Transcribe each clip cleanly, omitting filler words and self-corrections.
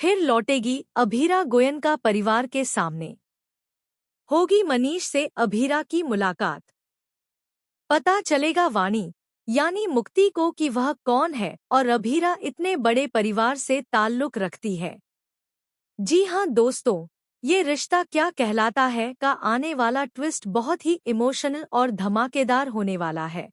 फिर लौटेगी अभीरा गोयन का परिवार के सामने। होगी मनीष से अभीरा की मुलाकात। पता चलेगा वाणी यानी मुक्ति को कि वह कौन है और अभीरा इतने बड़े परिवार से ताल्लुक रखती है। जी हाँ दोस्तों, ये रिश्ता क्या कहलाता है का आने वाला ट्विस्ट बहुत ही इमोशनल और धमाकेदार होने वाला है।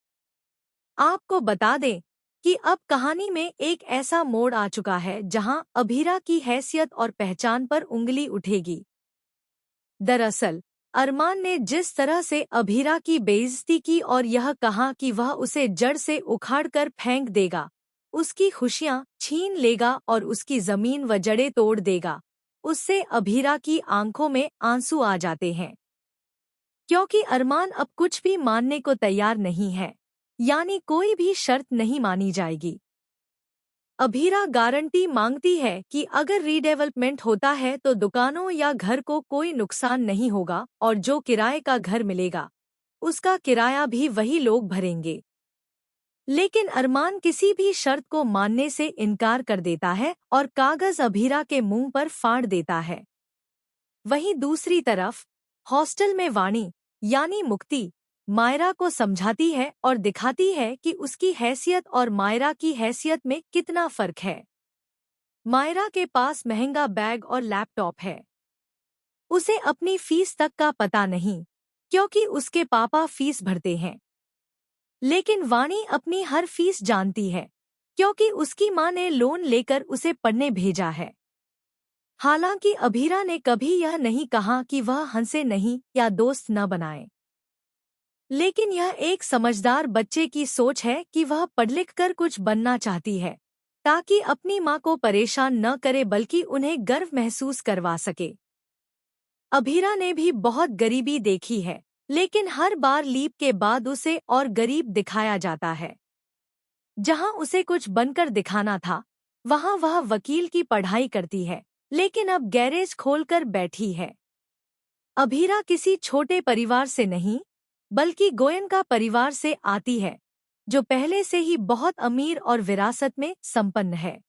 आपको बता दें कि अब कहानी में एक ऐसा मोड़ आ चुका है जहां अभीरा की हैसियत और पहचान पर उंगली उठेगी। दरअसल अरमान ने जिस तरह से अभीरा की बेइज्जती की और यह कहा कि वह उसे जड़ से उखाड़कर फेंक देगा, उसकी खुशियां छीन लेगा और उसकी जमीन व जड़ें तोड़ देगा, उससे अभीरा की आंखों में आंसू आ जाते हैं। क्योंकि अरमान अब कुछ भी मानने को तैयार नहीं है, यानी कोई भी शर्त नहीं मानी जाएगी। अभीरा गारंटी मांगती है कि अगर रीडेवलपमेंट होता है तो दुकानों या घर को कोई नुकसान नहीं होगा और जो किराए का घर मिलेगा उसका किराया भी वही लोग भरेंगे। लेकिन अरमान किसी भी शर्त को मानने से इनकार कर देता है और कागज अभीरा के मुंह पर फाड़ देता है। वहीं दूसरी तरफ हॉस्टल में वाणी यानी मुक्ति मायरा को समझाती है और दिखाती है कि उसकी हैसियत और मायरा की हैसियत में कितना फर्क है। मायरा के पास महंगा बैग और लैपटॉप है, उसे अपनी फीस तक का पता नहीं क्योंकि उसके पापा फीस भरते हैं। लेकिन वाणी अपनी हर फीस जानती है क्योंकि उसकी माँ ने लोन लेकर उसे पढ़ने भेजा है। हालांकि अभीरा ने कभी यह नहीं कहा कि वह हंसे नहीं या दोस्त न बनाए, लेकिन यह एक समझदार बच्चे की सोच है कि वह पढ़ लिख कर कुछ बनना चाहती है ताकि अपनी माँ को परेशान न करे बल्कि उन्हें गर्व महसूस करवा सके। अभीरा ने भी बहुत गरीबी देखी है, लेकिन हर बार लीप के बाद उसे और गरीब दिखाया जाता है। जहाँ उसे कुछ बनकर दिखाना था वहाँ वह वकील की पढ़ाई करती है, लेकिन अब गैरेज खोलकर बैठी है। अभीरा किसी छोटे परिवार से नहीं बल्कि गोयन का परिवार से आती है, जो पहले से ही बहुत अमीर और विरासत में संपन्न है।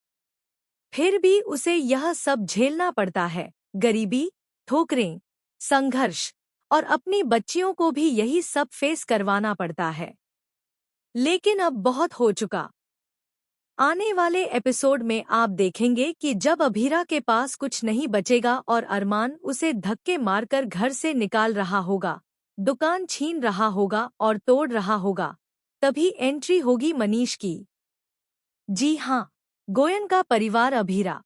फिर भी उसे यह सब झेलना पड़ता है, गरीबी, ठोकरें, संघर्ष और अपनी बच्चियों को भी यही सब फेस करवाना पड़ता है। लेकिन अब बहुत हो चुका। आने वाले एपिसोड में आप देखेंगे कि जब अभीरा के पास कुछ नहीं बचेगा और अरमान उसे धक्के मारकर घर से निकाल रहा होगा, दुकान छीन रहा होगा और तोड़ रहा होगा, तभी एंट्री होगी मनीष की। जी हाँ, गोयन का परिवार अभीरा।